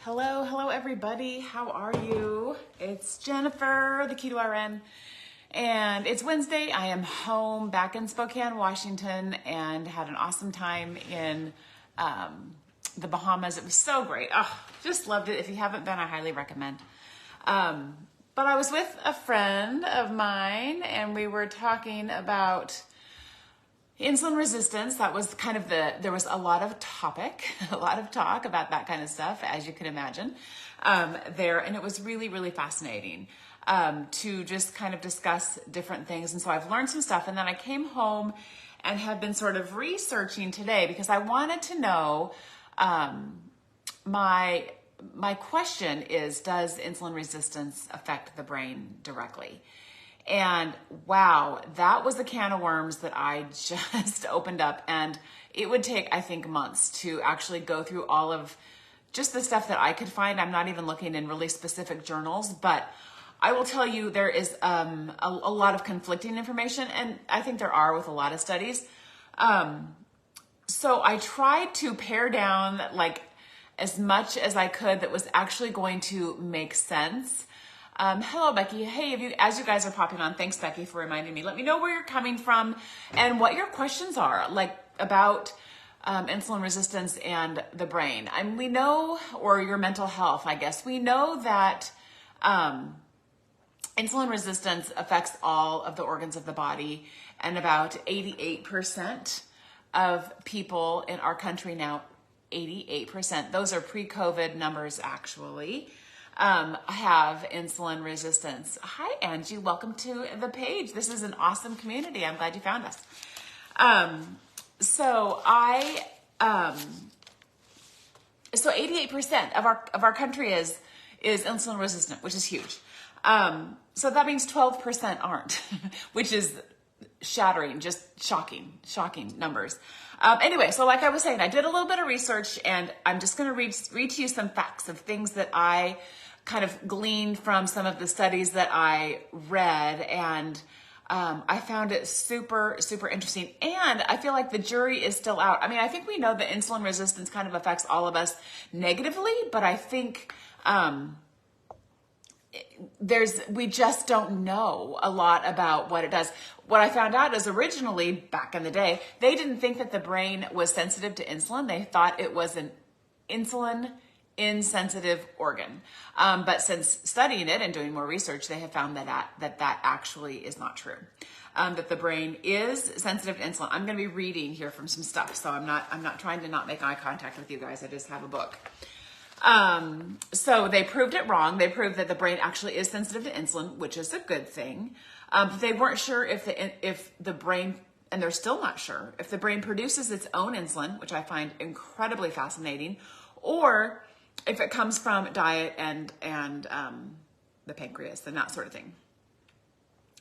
Hello everybody. How are you? It's Jennifer, the Keto RN, and it's Wednesday. I am home back in Spokane, Washington, and had an awesome time in the Bahamas. It was so great. Oh, just loved it. If you haven't been, I highly recommend. But I was with a friend of mine, and we were talking about insulin resistance. That was kind of there was a lot of talk about that kind of stuff, as you can imagine, there. And it was really, really fascinating to just kind of discuss different things. And so I've learned some stuff. And then I came home and have been sort of researching today because I wanted to know, my question is, does insulin resistance affect the brain directly? And wow, that was a can of worms that I just opened up. And it would take, I think, months to actually go through all of just the stuff that I could find. I'm not even looking in really specific journals, but I will tell you there is a lot of conflicting information. And I think there are with a lot of studies. So I tried to pare down like as much as I could that was actually going to make sense. Hello, Becky. Hey, as you guys are popping on, thanks, Becky, for reminding me. Let me know where you're coming from and what your questions are, like about insulin resistance and the brain. We know, or your mental health, I guess. We know that insulin resistance affects all of the organs of the body, and about 88% of people in our country now, 88%, those are pre-COVID numbers actually, have insulin resistance. Hi, Angie. Welcome to the page. This is an awesome community. I'm glad you found us. So 88% of our country is insulin resistant, which is huge. So that means 12% aren't, which is shattering, just shocking numbers. Anyway, so like I was saying, I did a little bit of research, and I'm just going to read to you some facts of things that I kind of gleaned from some of the studies that I read, and I found it super, super interesting. And I feel like the jury is still out. I mean, I think we know that insulin resistance kind of affects all of us negatively, but I think we just don't know a lot about what it does. What I found out is originally, back in the day, they didn't think that the brain was sensitive to insulin. They thought it was an insulin insensitive organ. But since studying it and doing more research, they have found that actually is not true. That the brain is sensitive to insulin. I'm going to be reading here from some stuff, so I'm not trying to not make eye contact with you guys. I just have a book. So they proved it wrong. They proved that the brain actually is sensitive to insulin, which is a good thing. They weren't sure if the brain, and they're still not sure, if the brain produces its own insulin, which I find incredibly fascinating, or if it comes from diet and the pancreas and that sort of thing.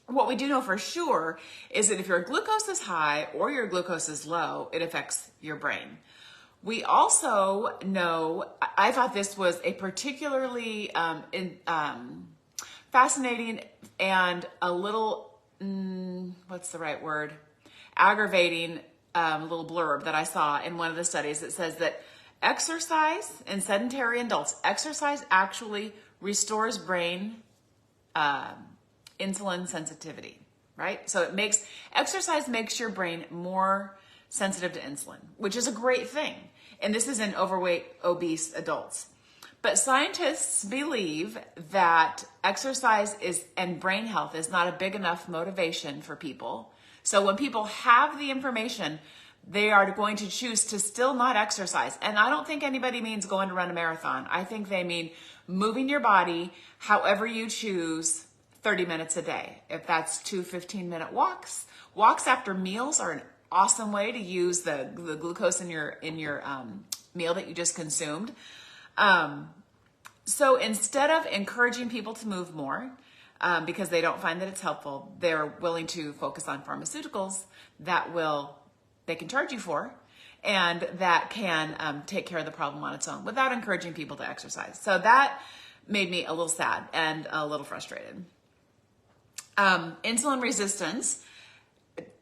What we do know for sure is that if your glucose is high or your glucose is low, it affects your brain. We also know, I thought this was a particularly fascinating and a little, what's the right word? Aggravating little blurb that I saw in one of the studies that says that exercise in sedentary adults, exercise actually restores brain insulin sensitivity, right? So exercise makes your brain more sensitive to insulin, which is a great thing. And this is in overweight, obese adults. But scientists believe that exercise and brain health is not a big enough motivation for people. So when people have the information, they are going to choose to still not exercise. And I don't think anybody means going to run a marathon. I think they mean moving your body however you choose 30 minutes a day. If that's 2 15-minute walks. Walks after meals are an awesome way to use the glucose in your meal that you just consumed. So instead of encouraging people to move more, because they don't find that it's helpful, they're willing to focus on pharmaceuticals that they can charge you for, and that can take care of the problem on its own without encouraging people to exercise. So that made me a little sad and a little frustrated. Insulin resistance,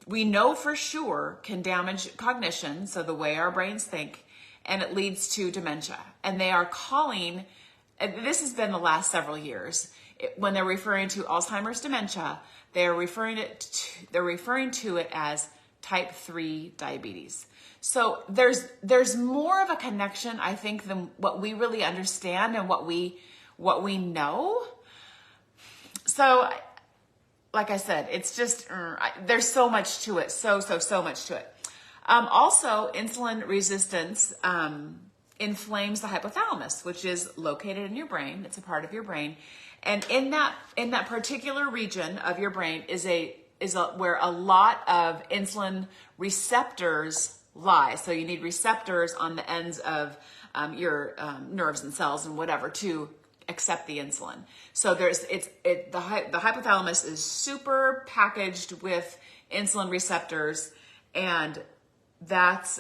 we know for sure, can damage cognition, so the way our brains think, and it leads to dementia. and they are calling, and this has been the last several years, when they're referring to Alzheimer's dementia, they're referring to it as type 3 diabetes. So there's more of a connection, I think, than what we really understand and what we know. So, like I said, it's just, there's so much to it. So much to it. Also, insulin resistance inflames the hypothalamus, which is located in your brain. It's a part of your brain. And in that particular region of your brain is where a lot of insulin receptors lie. So you need receptors on the ends of your nerves and cells and whatever to accept the insulin. So the hypothalamus is super packaged with insulin receptors, and that's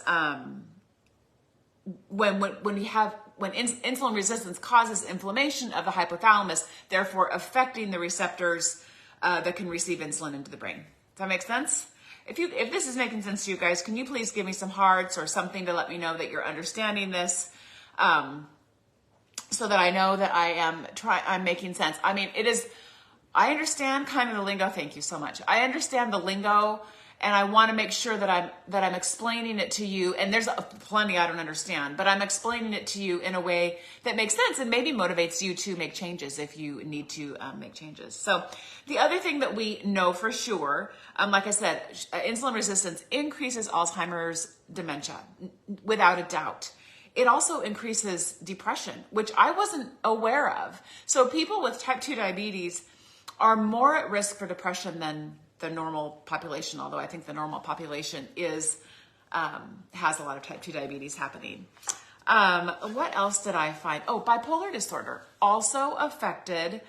when insulin resistance causes inflammation of the hypothalamus, therefore affecting the receptors that can receive insulin into the brain. Does that make sense? If this is making sense to you guys, can you please give me some hearts or something to let me know that you're understanding this, so that I know that I'm making sense. I mean, I understand kind of the lingo. Thank you so much. I understand the lingo, and I want to make sure that I'm explaining it to you. And there's plenty I don't understand, but I'm explaining it to you in a way that makes sense and maybe motivates you to make changes if you need to make changes. So the other thing that we know for sure, like I said, insulin resistance increases Alzheimer's dementia without a doubt. It also increases depression, which I wasn't aware of. So people with type 2 diabetes are more at risk for depression than the normal population, although I think the normal population has a lot of type 2 diabetes happening. What else did I find? Oh, bipolar disorder also affected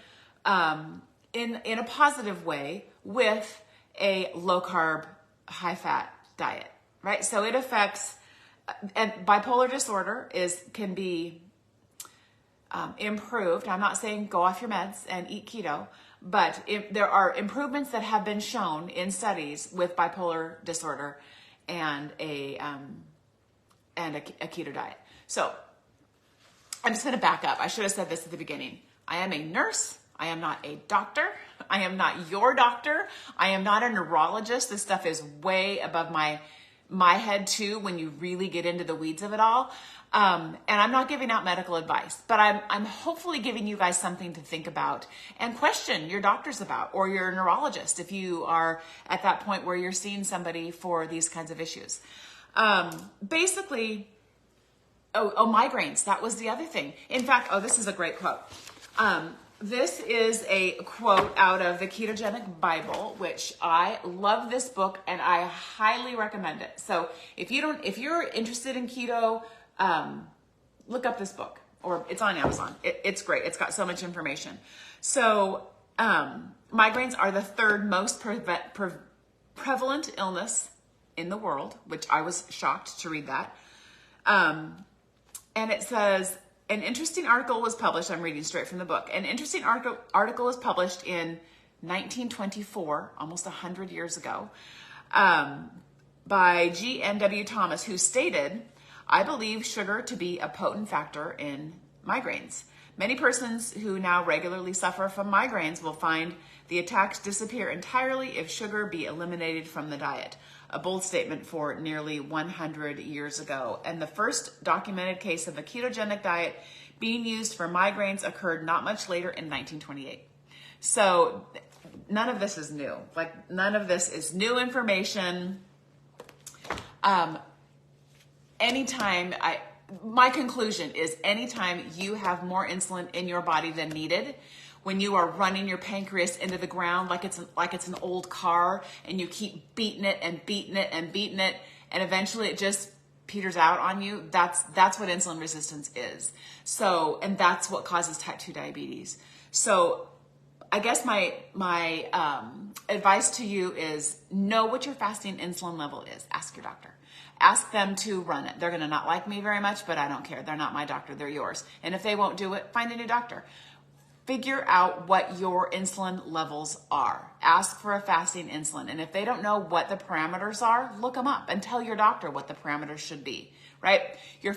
in a positive way with a low carb, high fat diet, right? So it affects, and bipolar disorder can be improved. I'm not saying go off your meds and eat keto, but there are improvements that have been shown in studies with bipolar disorder and a keto diet. So I'm just going to back up. I should have said this at the beginning. I am a nurse. I am not a doctor. I am not your doctor. I am not a neurologist. This stuff is way above my head too when you really get into the weeds of it all. And I'm not giving out medical advice, but I'm hopefully giving you guys something to think about and question your doctors about, or your neurologist if you are at that point where you're seeing somebody for these kinds of issues. Basically, migraines. That was the other thing. In fact, this is a great quote. This is a quote out of the Ketogenic Bible, which I love this book and I highly recommend it. So if you're interested in keto, look up this book, or it's on Amazon. It's great. It's got so much information. So migraines are the third most prevalent illness in the world, which I was shocked to read that. And it says, an interesting article was published, I'm reading straight from the book. An interesting article was published in 1924, almost 100 years ago, by G.N.W. Thomas, who stated, I believe sugar to be a potent factor in migraines. Many persons who now regularly suffer from migraines will find the attacks disappear entirely if sugar be eliminated from the diet. A bold statement for nearly 100 years ago. And the first documented case of a ketogenic diet being used for migraines occurred not much later in 1928. So none of this is new. Like, none of this is new information. My conclusion is anytime you have more insulin in your body than needed, when you are running your pancreas into the ground like it's an old car, and you keep beating it and beating it and beating it, and eventually it just peters out on you, that's what insulin resistance is. So, and that's what causes type 2 diabetes. So I guess my advice to you is know what your fasting insulin level is. Ask your doctor. Ask them to run it. They're going to not like me very much, but I don't care. They're not my doctor. They're yours. And if they won't do it, find a new doctor. Figure out what your insulin levels are. Ask for a fasting insulin. And if they don't know what the parameters are, look them up and tell your doctor what the parameters should be, right? Your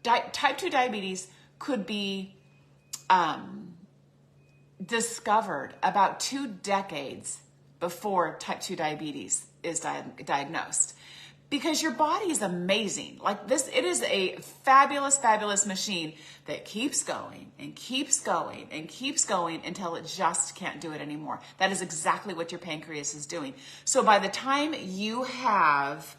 type 2 diabetes could be discovered about 2 decades before type 2 diabetes is diagnosed. Because your body is amazing. Like this, it is a fabulous, fabulous machine that keeps going and keeps going and keeps going until it just can't do it anymore. That is exactly what your pancreas is doing. So by the time you have,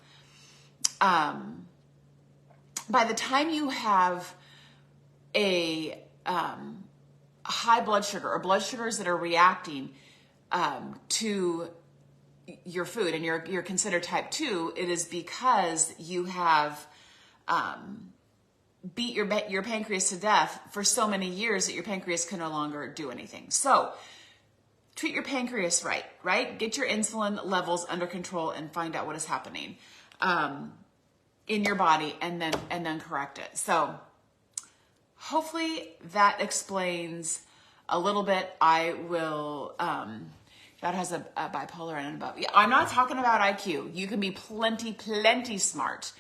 a high blood sugar or blood sugars that are reacting to your food and you're considered type 2, it is because you have beat your pancreas to death for so many years that your pancreas can no longer do anything. So treat your pancreas right? Get your insulin levels under control and find out what is happening in your body and then correct it. So hopefully that explains a little bit. I will, God has a bipolar and above. Yeah, I'm not talking about IQ. You can be plenty smart.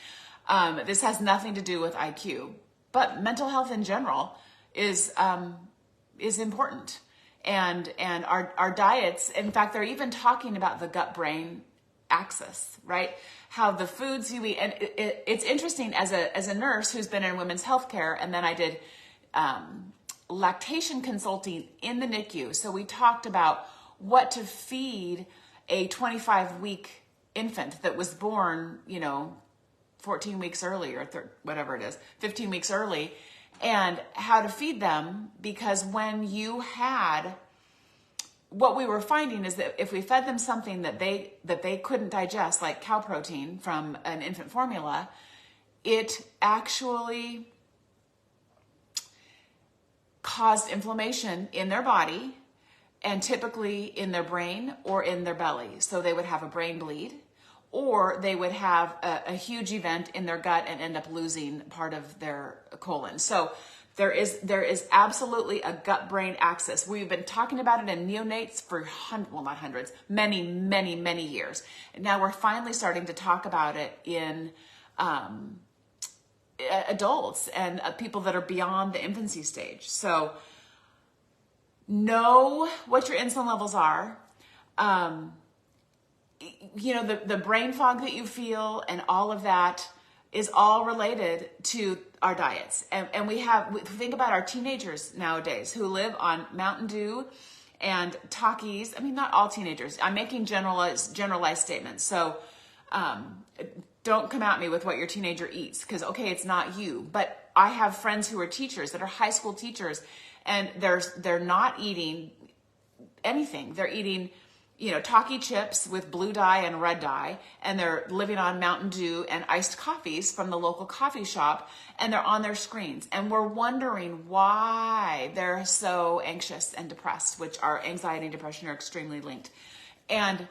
This has nothing to do with IQ, but mental health in general is important. And our diets, in fact, they're even talking about the gut-brain axis, right? How the foods you eat, and it's interesting as a nurse who's been in women's healthcare, and then I did lactation consulting in the NICU. So we talked about what to feed a 25-week infant that was born, 14 weeks early or whatever it is, 15 weeks early, and how to feed them. Because when you had, what we were finding is that if we fed them something that they couldn't digest, like cow protein from an infant formula, it actually caused inflammation in their body and typically in their brain or in their belly. So they would have a brain bleed, or they would have a huge event in their gut and end up losing part of their colon. So there is absolutely a gut-brain axis. We've been talking about it in neonates for not hundreds, many years. And now we're finally starting to talk about it in adults and people that are beyond the infancy stage. So know what your insulin levels are. The brain fog that you feel and all of that is all related to our diets. And we think about our teenagers nowadays who live on Mountain Dew and Takis. I mean, not all teenagers. I'm making generalized statements. So don't come at me with what your teenager eats, because, okay, it's not you. But I have friends who are teachers that are high school teachers, and they're not eating anything. They're eating Taki chips with blue dye and red dye, and they're living on Mountain Dew and iced coffees from the local coffee shop, and they're on their screens. And we're wondering why they're so anxious and depressed, which are anxiety and depression are extremely linked. And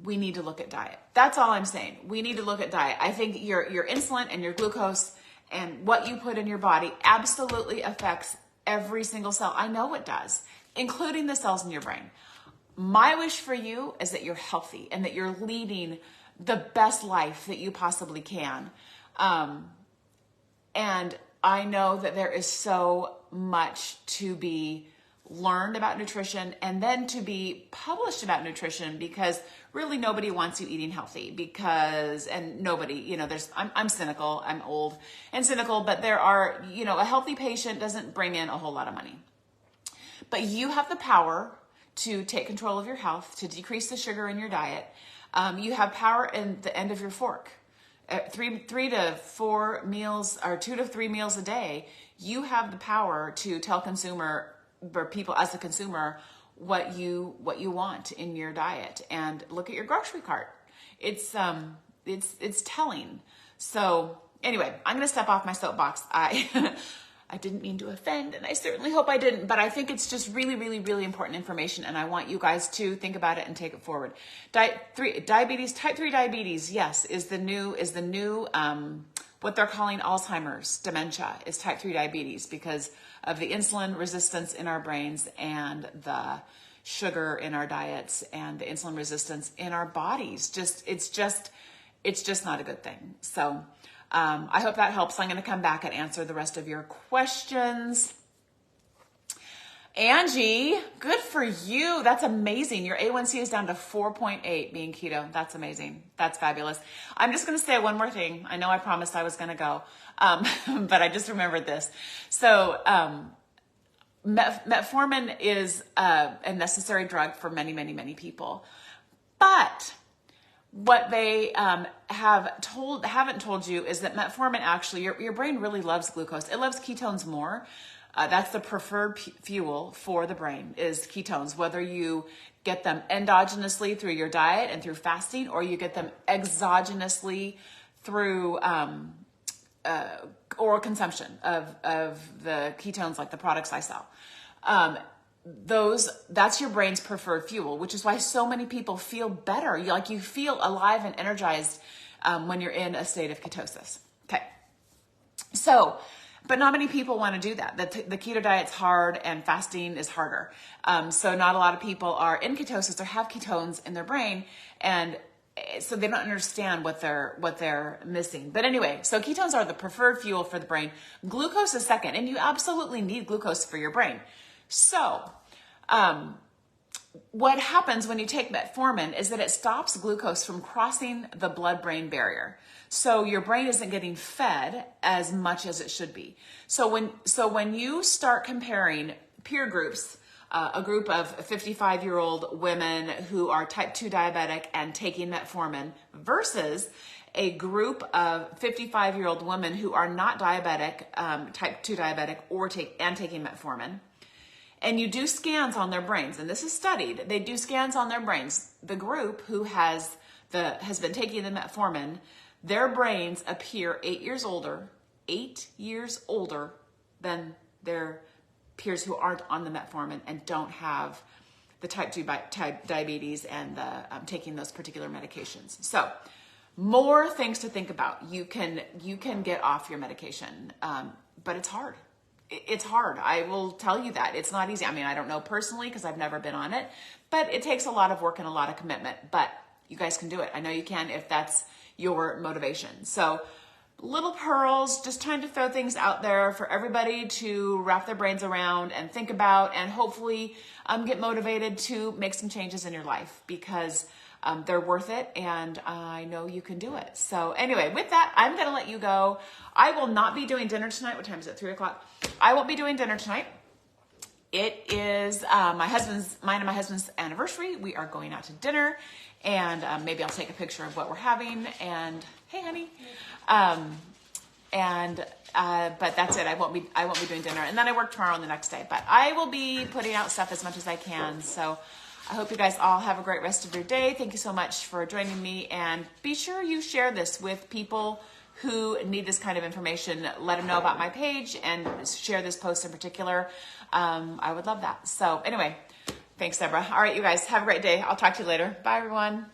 we need to look at diet. That's all I'm saying. We need to look at diet. I think your insulin and your glucose and what you put in your body absolutely affects every single cell. I know it does, including the cells in your brain. My wish for you is that you're healthy and that you're leading the best life that you possibly can. And I know that there is so much to be learned about nutrition and then to be published about nutrition, because really nobody wants you eating healthy, I'm cynical, I'm old and cynical, but there are, a healthy patient doesn't bring in a whole lot of money. But you have the power to take control of your health, to decrease the sugar in your diet. You have power in the end of your fork. 3 to 4 meals or 2 to 3 meals a day. You have the power to tell people as a consumer what you want in your diet, and look at your grocery cart. It's telling. So anyway, I'm going to step off my soapbox. I didn't mean to offend, and I certainly hope I didn't, but I think it's just really, really, really important information, and I want you guys to think about it and take it forward. Type 3 diabetes, yes, is the new what they're calling Alzheimer's dementia, is type 3 diabetes, because of the insulin resistance in our brains and the sugar in our diets and the insulin resistance in our bodies. It's just not a good thing. So I hope that helps. I'm going to come back and answer the rest of your questions. Angie, good for you. That's amazing. Your A1C is down to 4.8 being keto. That's amazing. That's fabulous. I'm just going to say one more thing. I know I promised I was going to go, but I just remembered this. So metformin is a necessary drug for many, many, many people. But what they haven't told you is that metformin actually, your brain really loves glucose. It loves ketones more. That's the preferred fuel for the brain is ketones, whether you get them endogenously through your diet and through fasting, or you get them exogenously through oral consumption of the ketones, like the products I sell. That's your brain's preferred fuel, which is why so many people feel better. You feel alive and energized when you're in a state of ketosis. Okay. So, but not many people want to do that. The keto diet's hard and fasting is harder. So not a lot of people are in ketosis or have ketones in their brain, and so they don't understand what they're missing. But anyway, so ketones are the preferred fuel for the brain. Glucose is second, and you absolutely need glucose for your brain. So, what happens when you take metformin is that it stops glucose from crossing the blood-brain barrier. So your brain isn't getting fed as much as it should be. So when you start comparing peer groups, a group of 55-year-old women who are type 2 diabetic and taking metformin versus a group of 55-year-old women who are not diabetic, type 2 diabetic, or taking metformin, and you do scans on their brains, and this is studied, they do scans on their brains. The group who has been taking the metformin, their brains appear 8 years older than their peers who aren't on the metformin and don't have the type 2 diabetes and taking those particular medications. So more things to think about. You can get off your medication, but it's hard. It's hard. I will tell you that. It's not easy. I mean, I don't know personally because I've never been on it, but it takes a lot of work and a lot of commitment. But you guys can do it. I know you can if that's your motivation. So little pearls, just trying to throw things out there for everybody to wrap their brains around and think about, and hopefully get motivated to make some changes in your life, because they're worth it, and I know you can do it. So anyway, with that, I'm going to let you go. I will not be doing dinner tonight. What time is it? 3 o'clock. I won't be doing dinner tonight. It is mine and my husband's anniversary. We are going out to dinner, and maybe I'll take a picture of what we're having. And hey, honey. But that's it. I won't be doing dinner, and then I work tomorrow and the next day. But I will be putting out stuff as much as I can. So I hope you guys all have a great rest of your day. Thank you so much for joining me, and be sure you share this with people who need this kind of information. Let them know about my page and share this post in particular. I would love that. So anyway, thanks, Deborah. All right, you guys have a great day. I'll talk to you later. Bye, everyone.